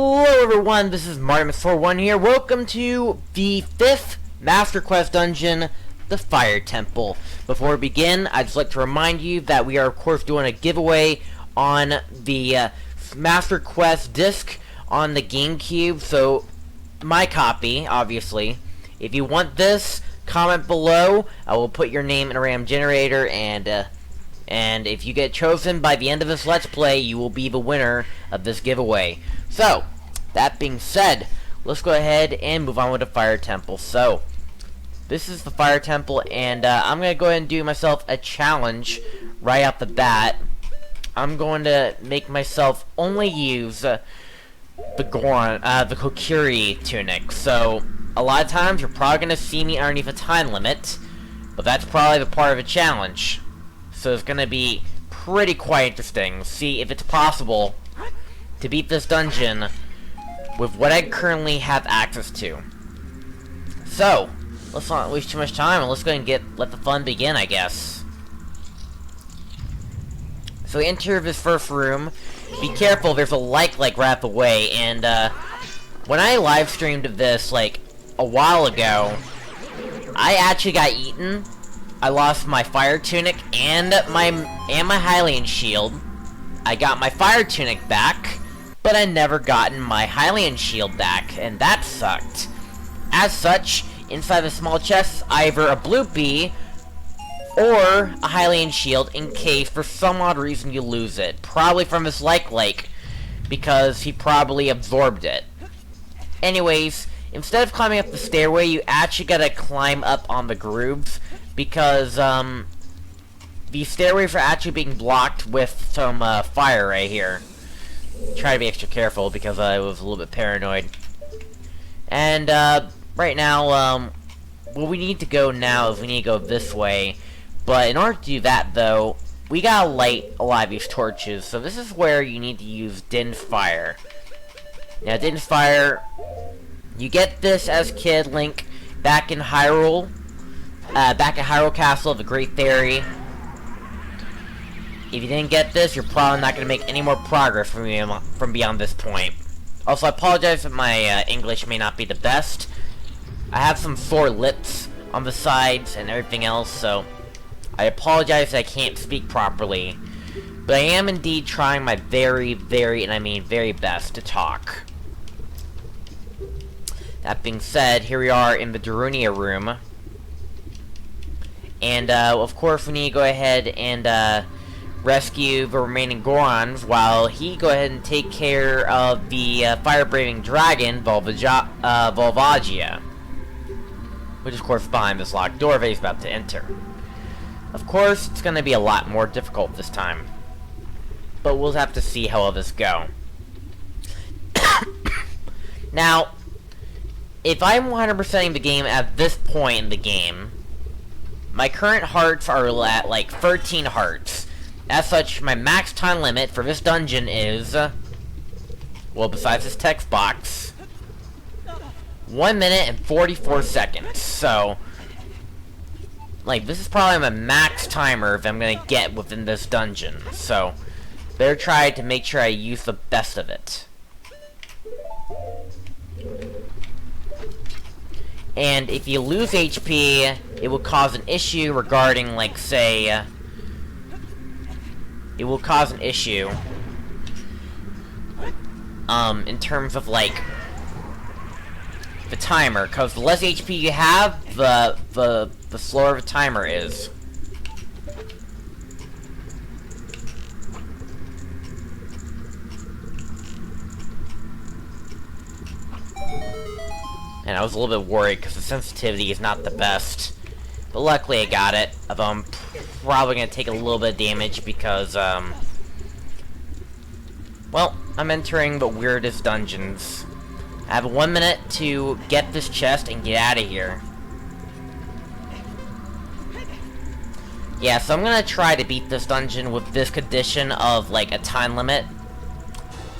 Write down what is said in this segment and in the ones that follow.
Hello everyone, this is Mardiman641 here. Welcome to the 5th Master Quest dungeon, the Fire Temple. Before we begin, I'd just like to remind you that we are of course doing a giveaway on the Master Quest disc on the GameCube, so my copy, obviously. If you want this, comment below. I will put your name in a random generator, and if you get chosen by the end of this Let's Play, you will be the winner of this giveaway. So, that being said, let's go ahead and move on with the Fire Temple. So, this is the Fire Temple, and I'm going to go ahead and do myself a challenge right off the bat. I'm going to make myself only use the Kokiri tunic. So, a lot of times you're probably going to see me underneath a time limit, but that's probably the part of a challenge. So it's going to be pretty quite interesting. See if it's possible to beat this dungeon with what I currently have access to. So, let's not waste too much time and let's go ahead and let the fun begin, I guess. So we enter this first room. Be careful, there's a like right out the way, and when I live streamed this like a while ago, I actually got eaten. I lost my fire tunic and my Hylian shield. I got my fire tunic back, but I never gotten my Hylian shield back, and that sucked. As such, inside the small chest is either a bloopy or a Hylian shield in case for some odd reason you lose it. Probably from this lake, because he probably absorbed it. Anyways, instead of climbing up the stairway, you actually gotta climb up on the grooves, because the stairways are actually being blocked with some fire right here. Try to be extra careful because I was a little bit paranoid. And right now, where we need to go now is we need to go this way. But in order to do that, though, we gotta light a lot of these torches. So this is where you need to use Din's Fire. Now, Din's Fire, you get this as Kid Link back in Hyrule. Back at Hyrule Castle, the Great Fairy. If you didn't get this, you're probably not going to make any more progress from beyond this point. Also, I apologize if my English may not be the best. I have some sore lips on the sides and everything else, so I apologize that I can't speak properly. But I am indeed trying my very, and I mean very best to talk. That being said, here we are in the Darunia room. And, of course, we need to go ahead and, rescue the remaining Gorons while he go ahead and take care of the, fire-breathing dragon, Volvagia. Which, of course, is behind this locked door that he's about to enter. Of course, it's gonna be a lot more difficult this time. But we'll have to see how all this go. Now, if I'm 100%ing the game at this point in the game, my current hearts are at, like, 13 hearts. As such, my max time limit for this dungeon is, well, besides this text box, 1 minute and 44 seconds. So, like, this is probably my max timer if I'm gonna get within this dungeon. So, better try to make sure I use the best of it. And if you lose HP, it will cause an issue regarding, like, say, it will cause an issue, in terms of, like, the timer, because the less HP you have, the slower the timer is. And I was a little bit worried because the sensitivity is not the best. But luckily I got it. Although I'm probably going to take a little bit of damage because, well, I'm entering the weirdest dungeons. I have 1 minute to get this chest and get out of here. Yeah, so I'm going to try to beat this dungeon with this condition of, like, a time limit.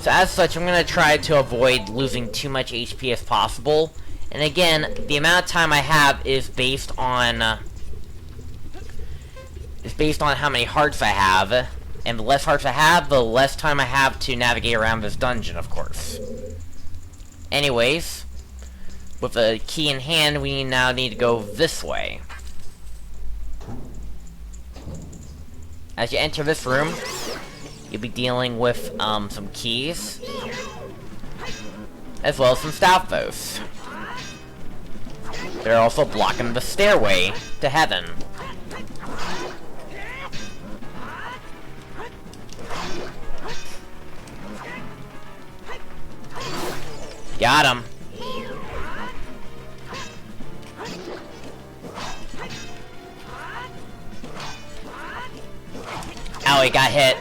So as such, I'm going to try to avoid losing too much HP as possible. And again, the amount of time I have is based on how many hearts I have. And the less hearts I have, the less time I have to navigate around this dungeon, of course. Anyways, with a key in hand, we now need to go this way. As you enter this room, you'll be dealing with some keys, as well as some Stalfos. They're also blocking the stairway to heaven. Got him. Ow, he got hit.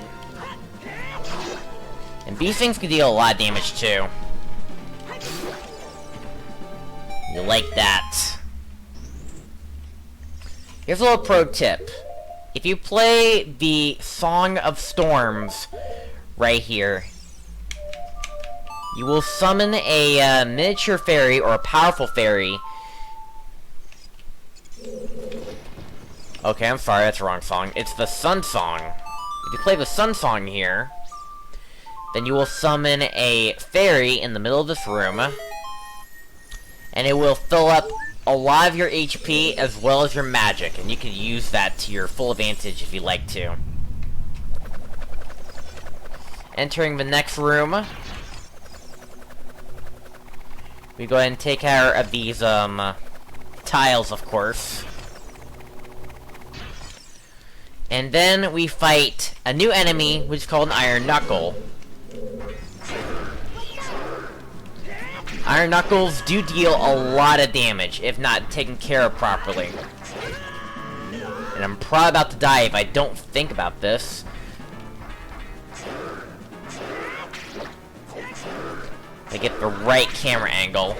And these things can deal a lot of damage too. You like that. Here's a little pro tip. If you play the Song of Storms right here, you will summon a miniature fairy or a powerful fairy. Okay, I'm sorry, that's the wrong song. It's the Sun Song. If you play the Sun Song here, then you will summon a fairy in the middle of this room, and it will fill up a lot of your HP as well as your magic, and you can use that to your full advantage if you like to. Entering the next room, we go ahead and take care of these tiles, of course. And then we fight a new enemy, which is called an Iron Knuckle. Iron Knuckles do deal a lot of damage, if not taken care of properly. And I'm probably about to die if I don't think about this. I get the right camera angle.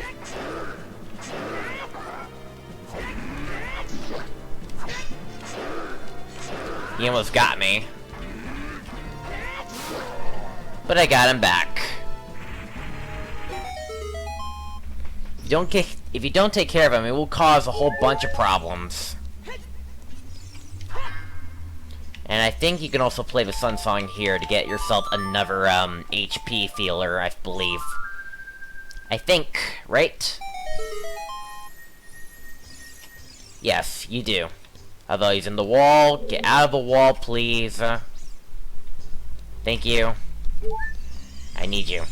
He almost got me. But I got him back. If you don't take care of him, it will cause a whole bunch of problems. And I think you can also play the Sun Song here to get yourself another HP feeler, I believe. I think, right? Yes, you do. Although he's in the wall, get out of the wall, please. Thank you. I need you.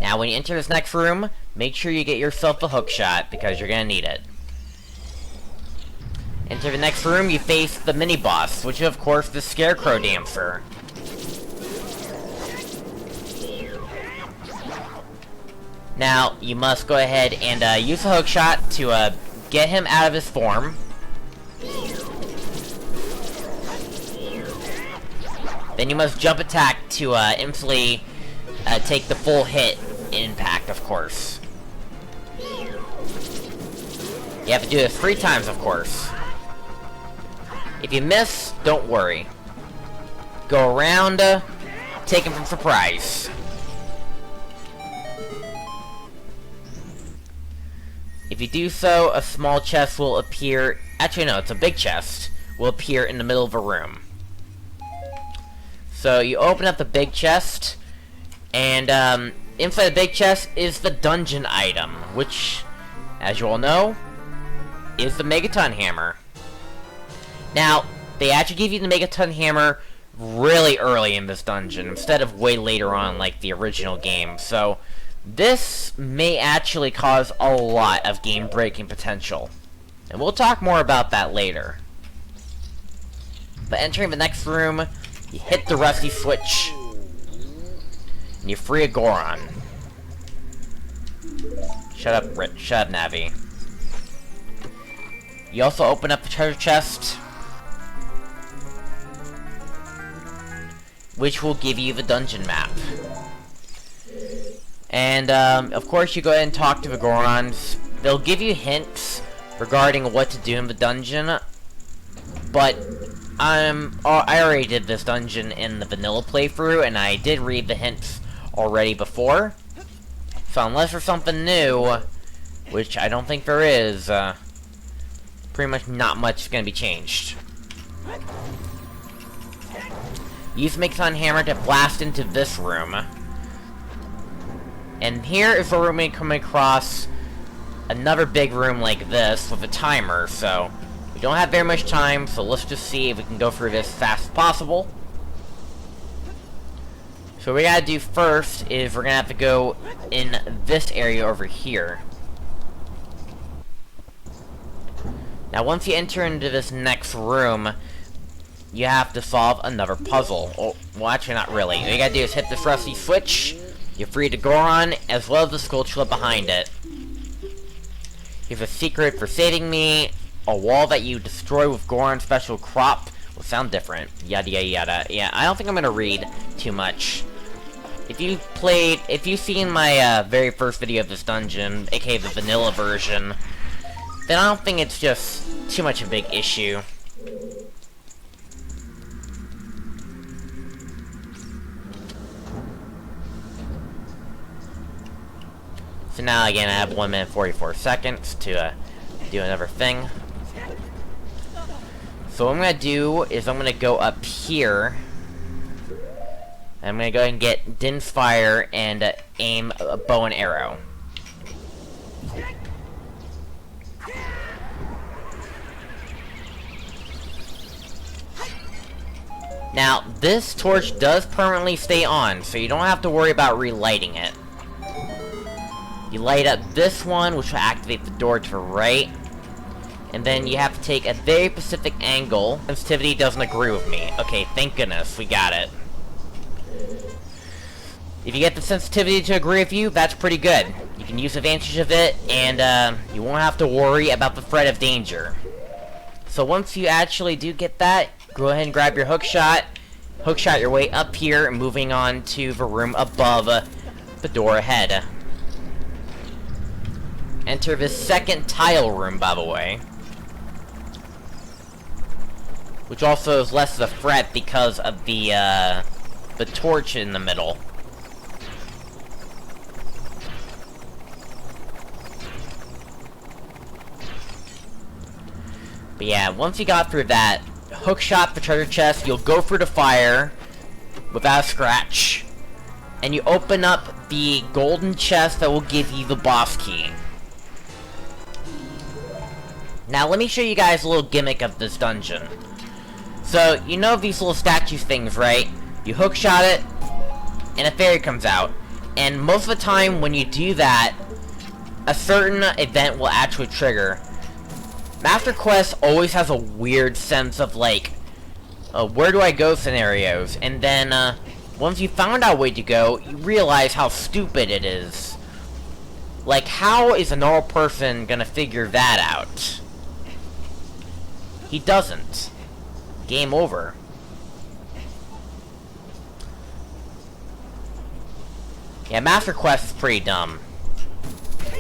Now, when you enter this next room, make sure you get yourself a hook shot, because you're gonna need it. Enter the next room, you face the mini-boss, which is, of course, the Scarecrow Dancer. Now, you must go ahead and use the hook shot to get him out of his form. Then you must jump attack to instantly take the full hit impact, of course. You have to do this 3 times, of course. If you miss, don't worry. Go around, take him from surprise. If you do so, a small chest will appear... Actually, no, it's a big chest. Will appear in the middle of a room. So, you open up the big chest, and inside the big chest is the dungeon item, which, as you all know, is the Megaton Hammer. Now, they actually give you the Megaton Hammer really early in this dungeon, instead of way later on like the original game, so this may actually cause a lot of game-breaking potential. And we'll talk more about that later. But entering the next room, you hit the rusty switch, and you free a Goron. Shut up, Navi. You also open up the treasure chest, which will give you the dungeon map. And, of course, you go ahead and talk to the Gorons. They'll give you hints regarding what to do in the dungeon, but I already did this dungeon in the vanilla playthrough, and I did read the hints already before. So unless there's something new, which I don't think there is, pretty much not much is going to be changed. Use Megaton Hammer to blast into this room. And here is where we're going to come across another big room like this with a timer, so we don't have very much time, so let's just see if we can go through this as fast as possible. So what we gotta do first is we're gonna have to go in this area over here. Now once you enter into this next room, you have to solve another puzzle. Oh, well actually not really. All you gotta do is hit this rusty switch. You're free to Goron, as well as the sculpture behind it. Here's a secret for saving me. A wall that you destroy with Goron's special crop will sound different. Yada yada yada. Yeah, I don't think I'm gonna read too much. If you've seen my very first video of this dungeon, aka the vanilla version, then I don't think it's just too much of a big issue. So now again I have 1 minute 44 seconds to do another thing. So what I'm gonna do is I'm gonna go up here. I'm gonna go ahead and get Din's Fire and aim a bow and arrow. Now, this torch does permanently stay on, so you don't have to worry about relighting it. You light up this one, which will activate the door to the right. And then you have to take a very specific angle. Sensitivity doesn't agree with me. Okay, thank goodness, we got it. If you get the sensitivity to agree with you, that's pretty good. You can use advantage of it, and you won't have to worry about the threat of danger. So once you actually do get that, go ahead and grab your hookshot your way up here, and moving on to the room above the door ahead. Enter the second tile room, by the way. Which also is less of a threat because of the torch in the middle. But yeah, once you got through that, hookshot the treasure chest, you'll go through the fire without a scratch. And you open up the golden chest that will give you the boss key. Now let me show you guys a little gimmick of this dungeon. So, you know these little statue things, right? You hookshot it, and a fairy comes out. And most of the time when you do that, a certain event will actually trigger. Master Quest always has a weird sense of, like, where do I go scenarios. And then, once you found out where to go, you realize how stupid it is. Like, how is a normal person gonna figure that out? He doesn't. Game over. Yeah, Master Quest is pretty dumb.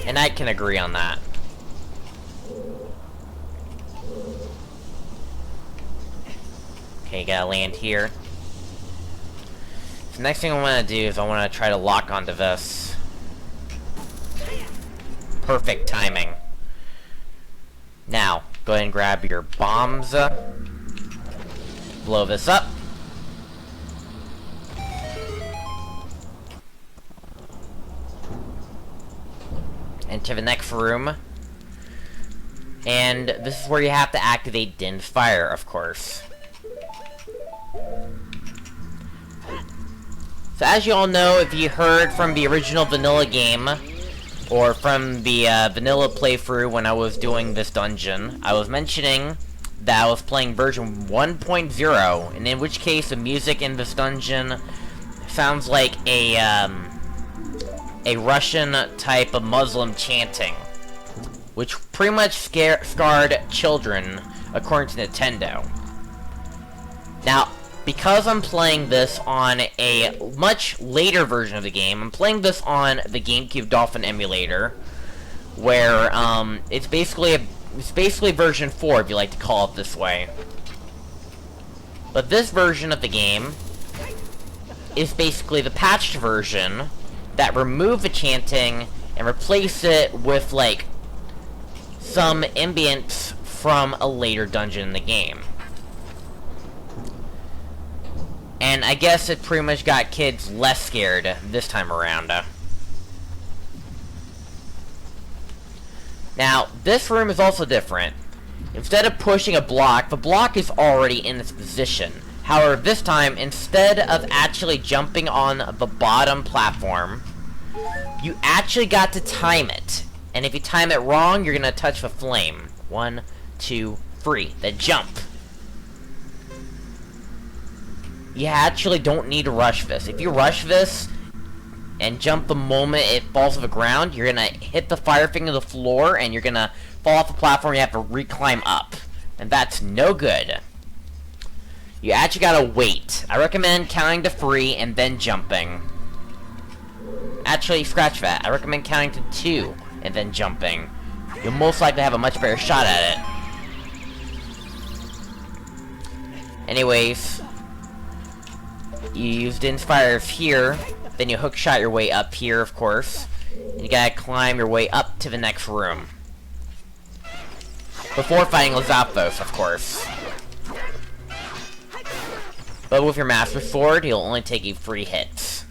And I can agree on that. Okay, gotta land here. So next thing I want to do is I want to try to lock onto this. Perfect timing. Now, go ahead and grab your bombs. Blow this up. Into the next room. And this is where you have to activate Din's Fire, of course. So as you all know, if you heard from the original vanilla game, or from the vanilla playthrough when I was doing this dungeon, I was mentioning that I was playing version 1.0, and in which case the music in this dungeon sounds like a Russian type of Muslim chanting, which pretty much scarred children, according to Nintendo. Now, because I'm playing this on a much later version of the game, I'm playing this on the GameCube Dolphin emulator, where it's basically version 4, if you like to call it this way. But this version of the game is basically the patched version that removed the chanting and replace it with, like, some ambience from a later dungeon in the game. And I guess it pretty much got kids less scared this time around. Now, this room is also different. Instead of pushing a block, the block is already in its position. However, this time, instead of actually jumping on the bottom platform, you actually got to time it. And if you time it wrong, you're gonna touch the flame. 1, 2, 3. Then jump. You actually don't need to rush this. If you rush this and jump the moment it falls to the ground, you're gonna hit the fire thing to the floor and you're gonna fall off the platform. You have to reclimb up. And that's no good. You actually gotta wait. I recommend counting to 3 and then jumping. Actually, scratch that. I recommend counting to 2 and then jumping. You'll most likely have a much better shot at it. Anyways, you used inspires here, then you hookshot your way up here, of course. And you gotta climb your way up to the next room. Before fighting Lizalfos, of course. But with your Master Sword, he'll only take you 3 hits.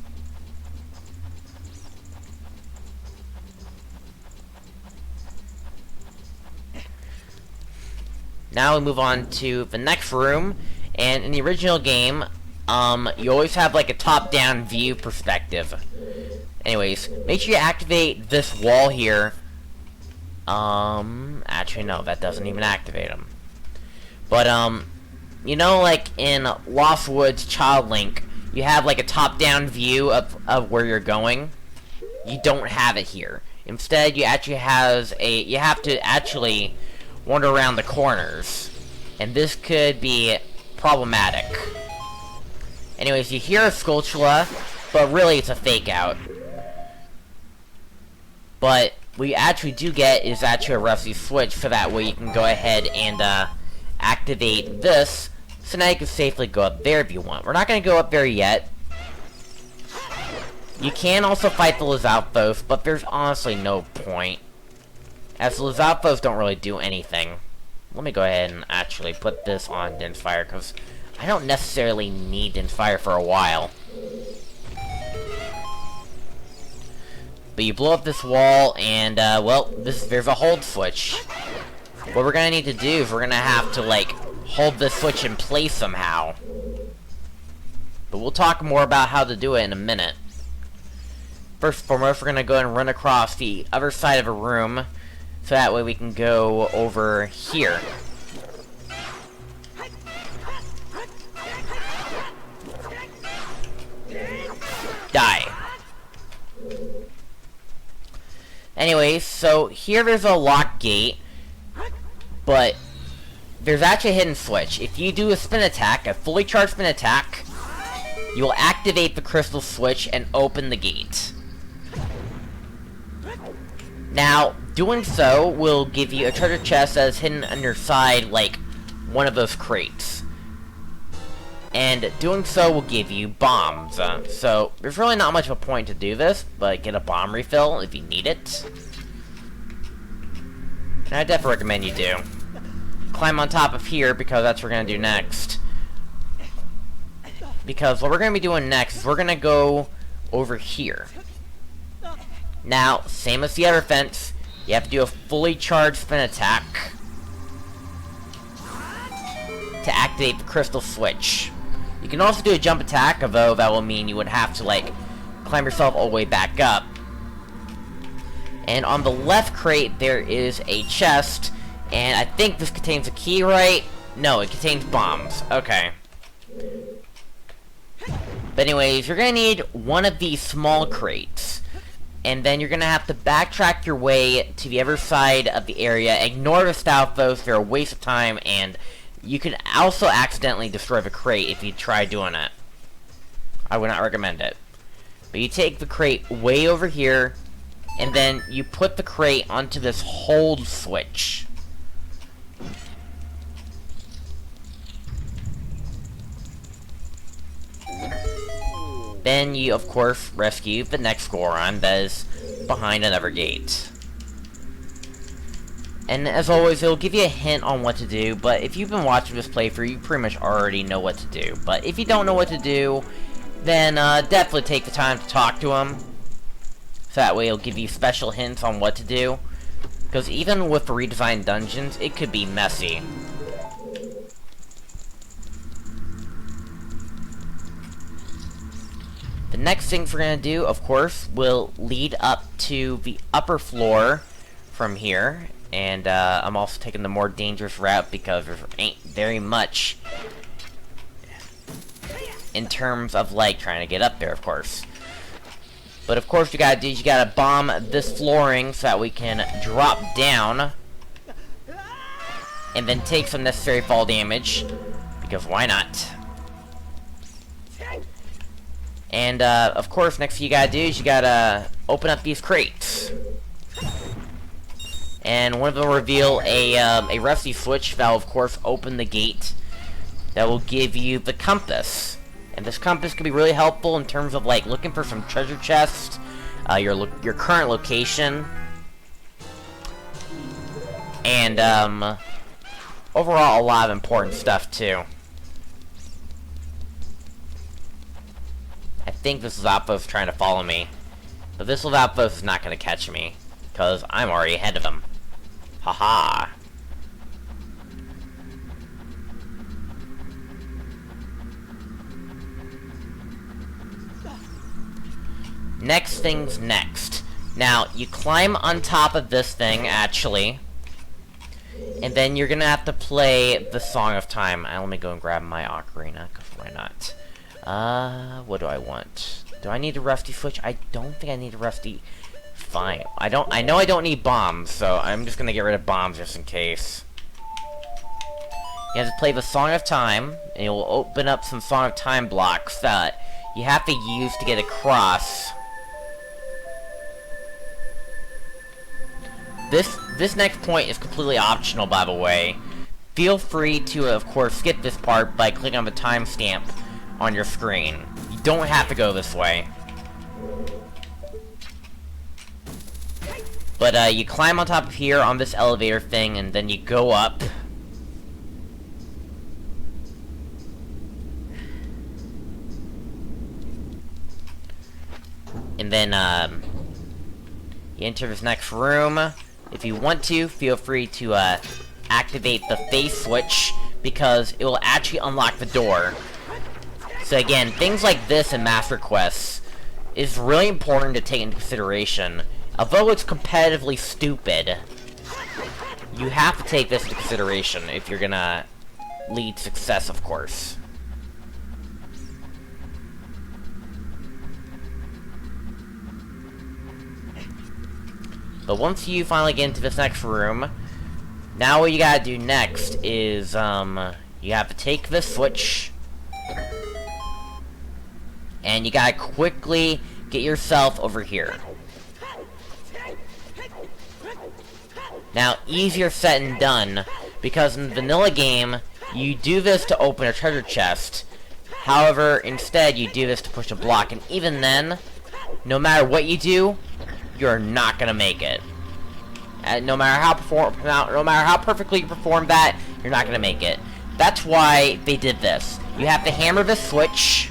Now we move on to the next room, and in the original game, you always have like a top-down view perspective. Anyways, make sure you activate this wall here. Actually no, that doesn't even activate them. But, you know, like in Lost Woods Child Link, you have like a top-down view of where you're going. You don't have it here. Instead, you actually you have to actually wander around the corners. And this could be problematic. Anyways, you hear a Skulltula, but really it's a fake out. But what you actually do get is actually a rusty switch, so that way you can go ahead and activate this, so now you can safely go up there if you want. We're not going to go up there yet. You can also fight the Lizalfos, but there's honestly no point, as the Lizalfos don't really do anything. Let me go ahead and actually put this on Densfire, because I don't necessarily need Densfire for a while. But you blow up this wall, and, well, there's a hold switch. What we're gonna need to do is we're gonna have to, like, hold this switch in place somehow. But we'll talk more about how to do it in a minute. First and foremost, we're gonna go and run across the other side of a room, so that way we can go over here. Die. Anyways, so here there's a lock gate, but there's actually a hidden switch. If you do a spin attack, a fully charged spin attack, you will activate the crystal switch and open the gate. Now, doing so will give you a treasure chest that is hidden on your side, like one of those crates. And doing so will give you bombs. So, there's really not much of a point to do this, but get a bomb refill if you need it. And I definitely recommend you do. Climb on top of here, because that's what we're going to do next. Because what we're going to be doing next is we're going to go over here. Now, same as the other fence, you have to do a fully charged spin attack to activate the crystal switch. You can also do a jump attack, although that will mean you would have to, like, climb yourself all the way back up. And on the left crate, there is a chest, and I think this contains a key, right? No, it contains bombs. Okay. But anyways, you're gonna need one of these small crates. And then you're gonna have to backtrack your way to the other side of the area. Ignore the Stalfos, they're a waste of time, and you can also accidentally destroy the crate if you try doing it. I would not recommend it. But you take the crate way over here, and then you put the crate onto this hold switch. Then you, of course, rescue the next Goron that is behind another gate. And as always, it'll give you a hint on what to do, but if you've been watching this playthrough, you pretty much already know what to do. But if you don't know what to do, then definitely take the time to talk to him. So that way it'll give you special hints on what to do. Because even with redesigned dungeons, it could be messy. The next things we're going to do, of course, will lead up to the upper floor from here. And I'm also taking the more dangerous route because there ain't very much in terms of, like, trying to get up there, of course. But, of course, you gotta do is you gotta bomb this flooring so that we can drop down. And then take some necessary fall damage. Because why not? And, of course, next thing you gotta do is you gotta open up these crates. And one of them will reveal a rusty switch that will, of course, open the gate that will give you the compass. And this compass can be really helpful in terms of, like, looking for some treasure chests, your current location, and, overall, a lot of important stuff, too. I think this Zappos trying to follow me, but this Zappos is not going to catch me, because I'm already ahead of him. Haha. Next thing's next. Now, you climb on top of this thing, actually. And then you're gonna have to play the Song of Time. Let me go and grab my Ocarina, because why not? What do I want? Do I need a rusty switch? I don't think I need a rusty... Fine. I know I don't need bombs, so I'm just gonna get rid of bombs just in case. You have to play the Song of Time, and it will open up some Song of Time blocks that you have to use to get across. This next point is completely optional, by the way. Feel free to, of course, skip this part by clicking on the timestamp on your screen. You don't have to go this way. But, you climb on top of here on this elevator thing, and then you go up. And then, you enter this next room. If you want to, feel free to, activate the face switch, because it will actually unlock the door. So again, things like this in Master Quests is really important to take into consideration. Although it's competitively stupid, you have to take this into consideration if you're gonna lead success, of course. But once you finally get into this next room, now what you gotta do next is, you have to take this switch, and you gotta quickly get yourself over here. Now, easier said than done, because in the vanilla game, you do this to open a treasure chest. However, instead, you do this to push a block, and even then, no matter what you do, you're not gonna make it. No matter how perfectly you perform that, you're not gonna make it. That's why they did this. You have to hammer the switch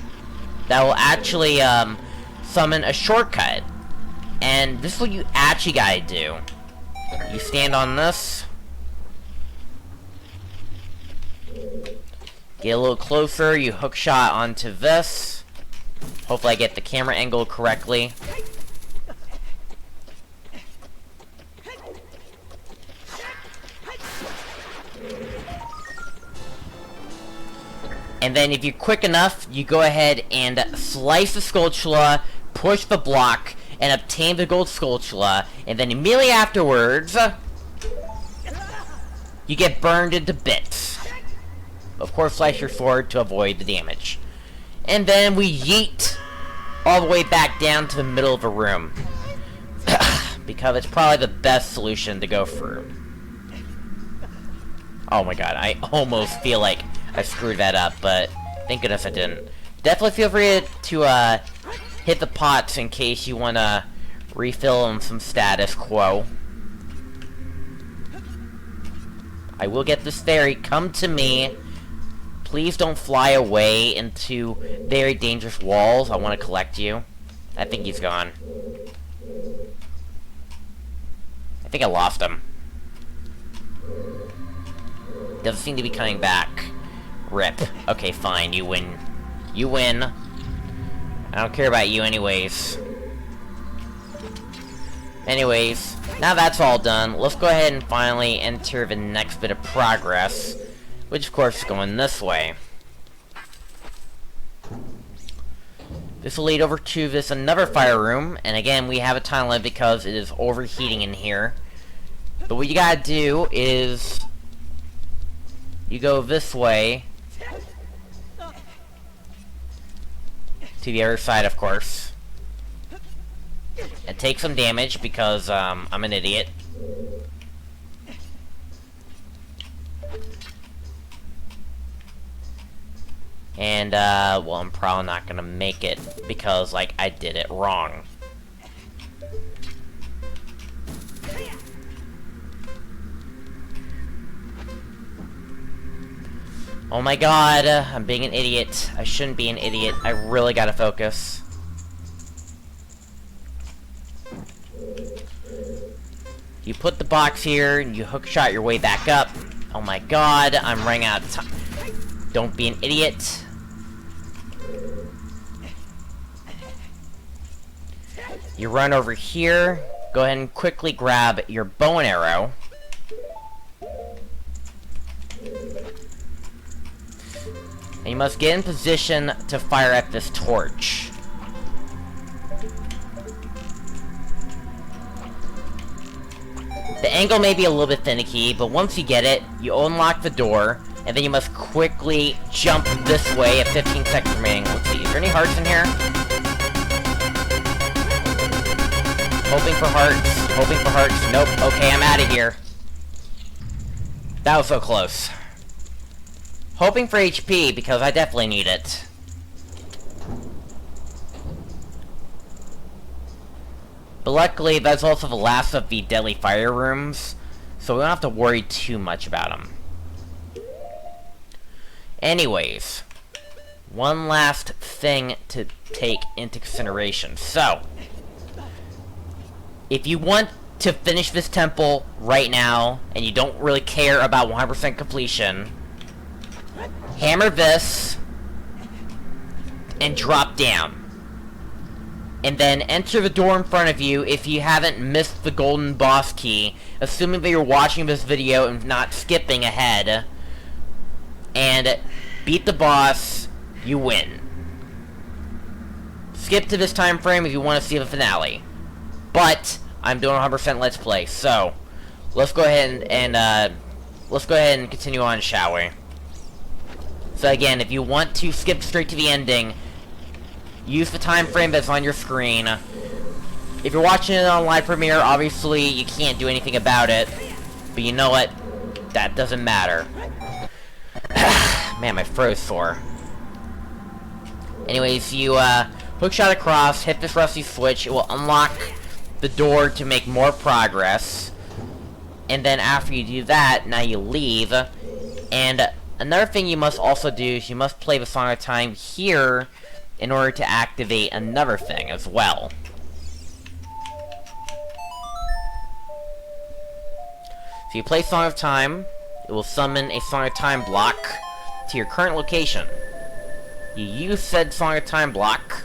that will actually summon a shortcut, and this is what you actually gotta do. You stand on this, get a little closer, you hookshot onto this. Hopefully I get the camera angle correctly. And then if you're quick enough, you go ahead and slice the Skulltula, push the block, and obtain the gold Skulltula, and then immediately afterwards, you get burned into bits. Of course, slice your sword to avoid the damage. And then we yeet all the way back down to the middle of a room. Because it's probably the best solution to go through. Oh my god, I almost feel like I screwed that up, but thank goodness I didn't. Definitely feel free to hit the pots in case you want to refill on some status quo. I will get this fairy. Come to me. Please don't fly away into very dangerous walls. I want to collect you. I think he's gone. I think I lost him. Doesn't seem to be coming back. Rip. Okay, fine. You win. You win. I don't care about you anyways. Anyways, now that's all done, let's go ahead and finally enter the next bit of progress, which of course is going this way. This will lead over to this another fire room, and again, we have a time limit because it is overheating in here. But what you gotta do is, you go this way, to the other side, of course. And take some damage because I'm an idiot. And well, I'm probably not gonna make it because like I did it wrong. Oh my god, I'm being an idiot. I shouldn't be an idiot. I really gotta focus. You put the box here, and you hookshot your way back up. Oh my god, I'm running out of time. Don't be an idiot. You run over here. Go ahead and quickly grab your bow and arrow. And you must get in position to fire at this torch. The angle may be a little bit finicky, but once you get it, you unlock the door, and then you must quickly jump this way at 15 seconds remaining. Let's see, is there any hearts in here? Hoping for hearts, hoping for hearts. Nope, okay, I'm out of here. That was so close. Hoping for HP, because I definitely need it. But luckily, that's also the last of the deadly fire rooms, so we don't have to worry too much about them. Anyways, one last thing to take into consideration. So, if you want to finish this temple right now, and you don't really care about 100% completion, hammer this, and drop down. And then enter the door in front of you if you haven't missed the golden boss key, assuming that you're watching this video and not skipping ahead. And beat the boss, you win. Skip to this time frame if you want to see the finale. But I'm doing 100% Let's Play, so let's go ahead and continue on, shall we? So again, if you want to skip straight to the ending, use the time frame that's on your screen. If you're watching it on live premiere, obviously you can't do anything about it. But you know what? That doesn't matter. Man, my throat's sore. Anyways, you hookshot across, hit this rusty switch. It will unlock the door to make more progress. And then after you do that, now you leave. And another thing you must also do is you must play the Song of Time here in order to activate another thing as well. So you play Song of Time, it will summon a Song of Time block to your current location. You use said Song of Time block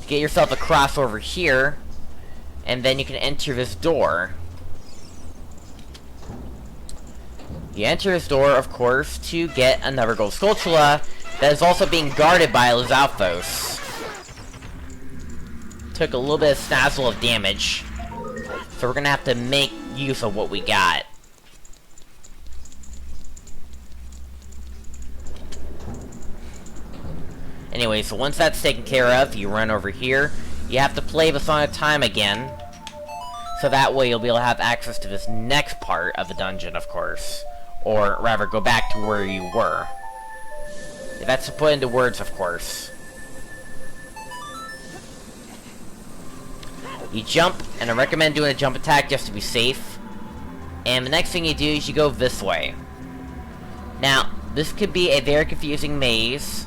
to get yourself across over here, and then you can enter this door. You enter this door, of course, to get another gold Skulltula that is also being guarded by Lizalfos. Took a little bit of snazzle of damage, so we're gonna have to make use of what we got. Anyway, so once that's taken care of, you run over here. You have to play the Song of Time again, so that way you'll be able to have access to this next part of the dungeon, of course. Or rather, go back to where you were. If that's to put into words, of course. You jump, and I recommend doing a jump attack just to be safe. And the next thing you do is you go this way. Now, this could be a very confusing maze.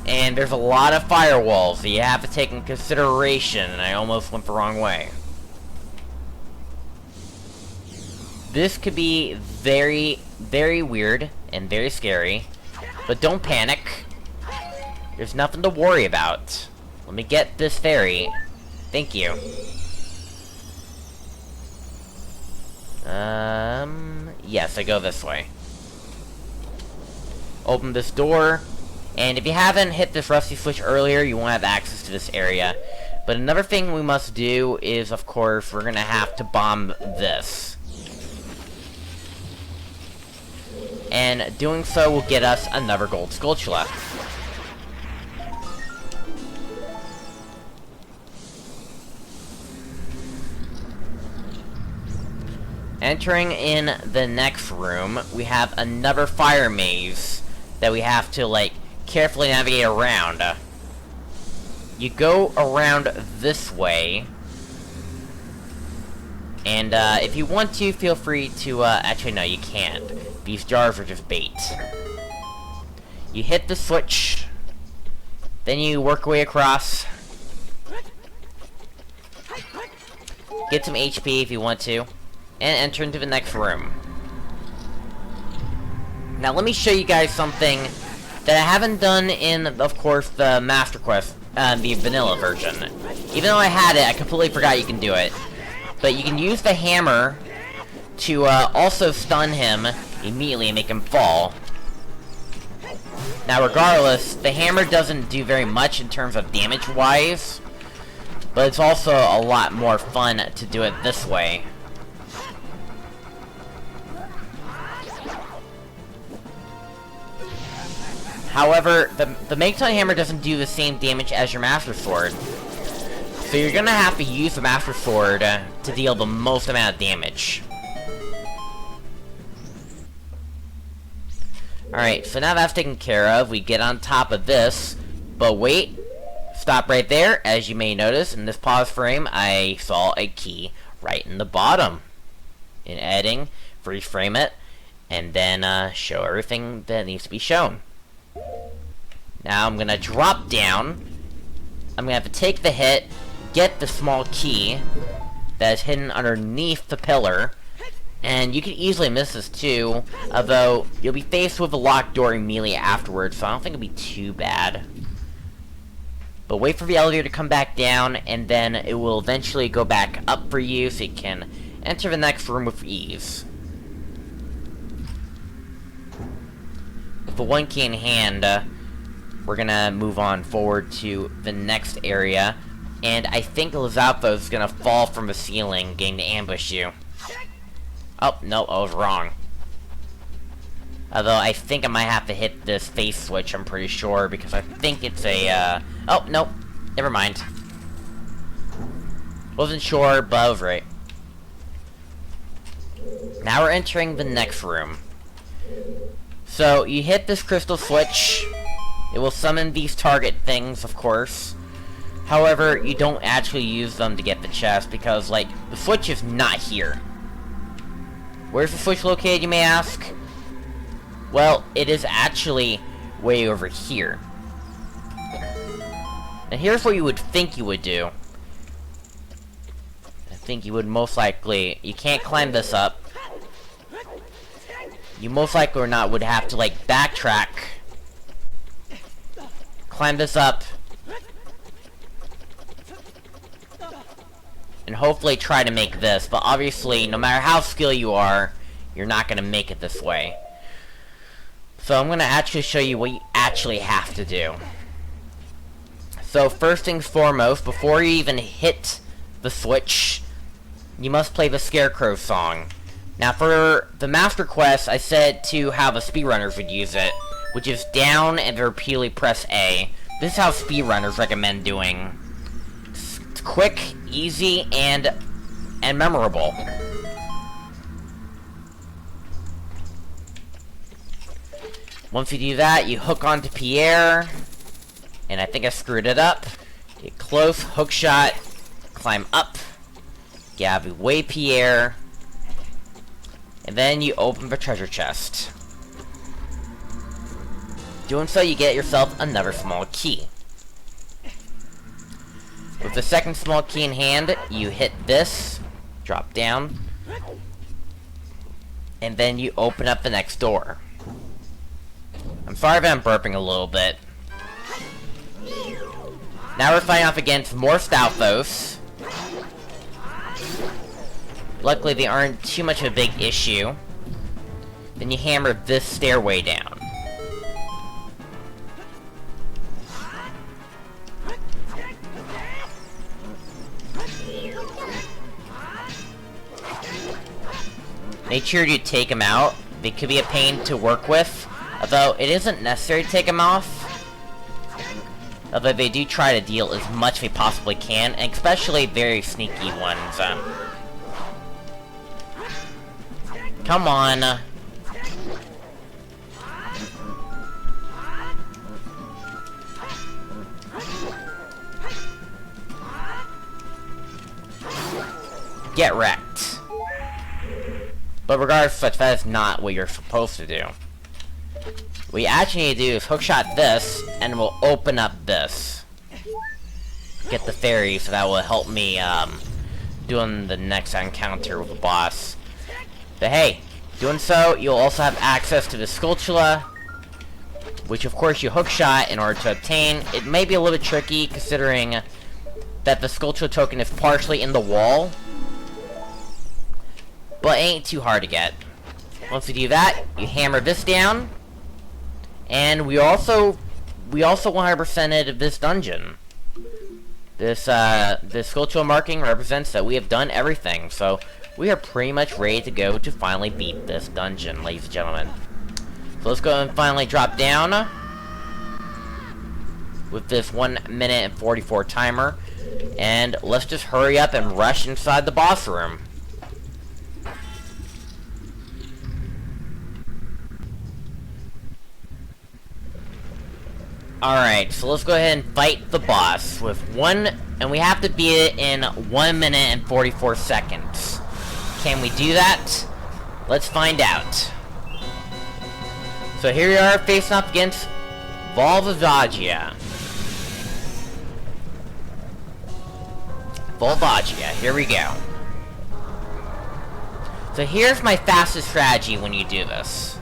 And there's a lot of firewalls that you have to take in consideration, and I almost went the wrong way. This could be very, very weird and very scary. But don't panic. There's nothing to worry about. Let me get this fairy. Thank you. Yes, I go this way. Open this door. And if you haven't hit this rusty switch earlier, you won't have access to this area. But another thing we must do is, of course, we're gonna have to bomb this. And doing so will get us another gold Skulltula. Entering in the next room, we have another fire maze that we have to, like, carefully navigate around. You go around this way, and if you want to, feel free to, actually no, you can't. These jars are just bait. You hit the switch, then you work your way across. Get some HP if you want to, and enter into the next room. Now let me show you guys something that I haven't done in, of course, the Master Quest, the vanilla version. Even though I had it, I completely forgot you can do it. But you can use the hammer to also stun him immediately and make him fall. Now regardless, the hammer doesn't do very much in terms of damage-wise, but it's also a lot more fun to do it this way. However, the Megaton Hammer doesn't do the same damage as your Master Sword. So you're gonna have to use the Master Sword to deal the most amount of damage. Alright, so now that's taken care of, we get on top of this. But wait, stop right there. As you may notice, in this pause frame, I saw a key right in the bottom. In editing, freeze frame it, and then show everything that needs to be shown. Now I'm gonna drop down. I'm gonna have to take the hit, get the small key that is hidden underneath the pillar, and you can easily miss this too, although you'll be faced with a locked door immediately afterwards, so I don't think it'll be too bad. But wait for the elevator to come back down, and then it will eventually go back up for you so you can enter the next room with ease. With the one key in hand, we're gonna move on forward to the next area, and I think Lizalfo is gonna fall from the ceiling, getting to ambush you. Oh, no, I was wrong. Although, I think I might have to hit this face switch, I'm pretty sure, because I think it's a, oh, nope, never mind. Wasn't sure, but I was right. Now we're entering the next room. So, you hit this crystal switch. It will summon these target things, of course. However, you don't actually use them to get the chest, because, like, the switch is not here. Where's the switch located, you may ask? Well, it is actually way over here. Now here's what you would think you would do. I think you would most likely... You can't climb this up. You most likely or not would have to, like, backtrack. Climb this up. And hopefully try to make this. But obviously, no matter how skilled you are, you're not going to make it this way. So I'm going to actually show you what you actually have to do. So first things foremost, before you even hit the switch, you must play the Scarecrow song. Now for the Master Quest, I said to how the speedrunners would use it, which is down and repeatedly press A. This is how speedrunners recommend doing. It's quick, easy, and memorable. Once you do that, you hook onto Pierre, and I think I screwed it up. Get close, hook shot, climb up, get out of the way, Pierre, and then you open the treasure chest. Doing so, you get yourself another small key. With the second small key in hand, you hit this, drop down, and then you open up the next door. I'm sorry if I'm burping a little bit. Now we're fighting off against more Stalfos. Luckily, they aren't too much of a big issue. Then you hammer this stairway down. Make sure you take them out. They could be a pain to work with, although it isn't necessary to take them off. Although they do try to deal as much as they possibly can, and especially very sneaky ones. Come on. Get wrecked. But regardless, that is not what you're supposed to do. What you actually need to do is hookshot this, and we'll open up this. Get the fairy, so that will help me, doing the next encounter with the boss. But hey, doing so, you'll also have access to the Skulltula, which of course you hookshot in order to obtain. It may be a little bit tricky, considering that the Skulltula token is partially in the wall, but it ain't too hard to get. Once you do that, you hammer this down, and we also 100%ed this dungeon. This Skulltula marking represents that we have done everything, so we are pretty much ready to go to finally beat this dungeon, ladies and gentlemen. So let's go and finally drop down with this 1 minute and 44 timer, and let's just hurry up and rush inside the boss room. Alright, so let's go ahead and fight the boss with and we have to beat it in 1 minute and 44 seconds. Can we do that? Let's find out. So here we are facing up against Volvagia. Here we go. So here's my fastest strategy when you do this.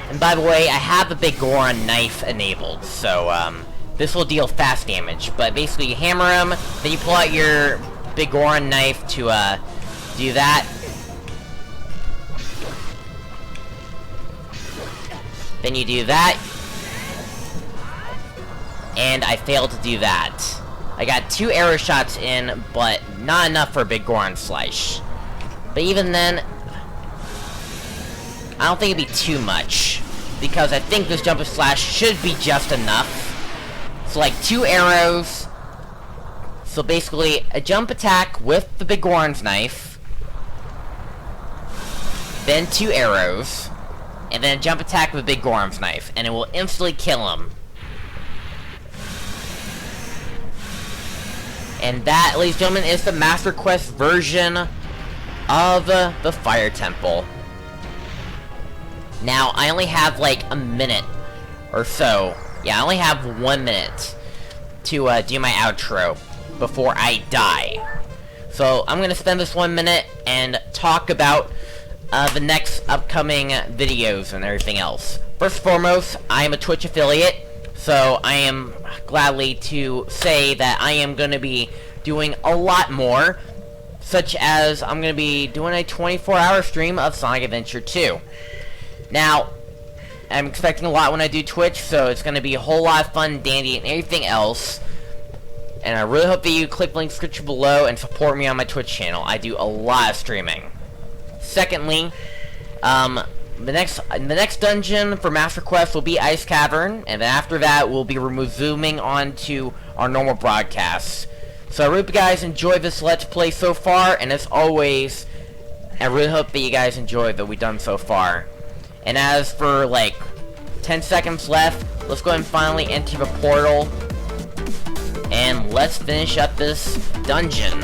And by the way, I have the big Goron knife enabled, so this will deal fast damage. But basically, you hammer him, then you pull out your big Goron knife to do that. Then you do that, and I failed to do that. I got 2 arrow shots in, but not enough for a big Goron slice. But even then, I don't think it'd be too much, because I think this jump and slash should be just enough. So like 2 arrows. So basically a jump attack with the big Goron's knife, then 2 arrows, and then a jump attack with big Goron's knife, and it will instantly kill him. And that, ladies and gentlemen, is the Master Quest version of the Fire Temple. Now, I only have like a minute or so. Yeah, I only have 1 minute to do my outro before I die. So, I'm gonna spend this 1 minute and talk about the next upcoming videos and everything else. First and foremost, I am a Twitch affiliate, so I am gladly to say that I am gonna be doing a lot more, such as I'm gonna be doing a 24-hour stream of Sonic Adventure 2. Now, I'm expecting a lot when I do Twitch, so it's going to be a whole lot of fun, dandy, and everything else. And I really hope that you click the link in the description below and support me on my Twitch channel. I do a lot of streaming. Secondly, the next dungeon for Master Quest will be Ice Cavern, and then after that, we'll be resuming on to our normal broadcasts. So I hope you guys enjoyed this Let's Play so far, and as always, I really hope that you guys enjoyed what we've done so far. And as for, like, 10 seconds left, let's go ahead and finally enter the portal. And let's finish up this dungeon.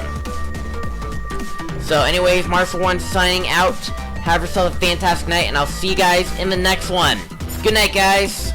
So anyways, Mardiman641 signing out. Have yourself a fantastic night, and I'll see you guys in the next one. Good night, guys.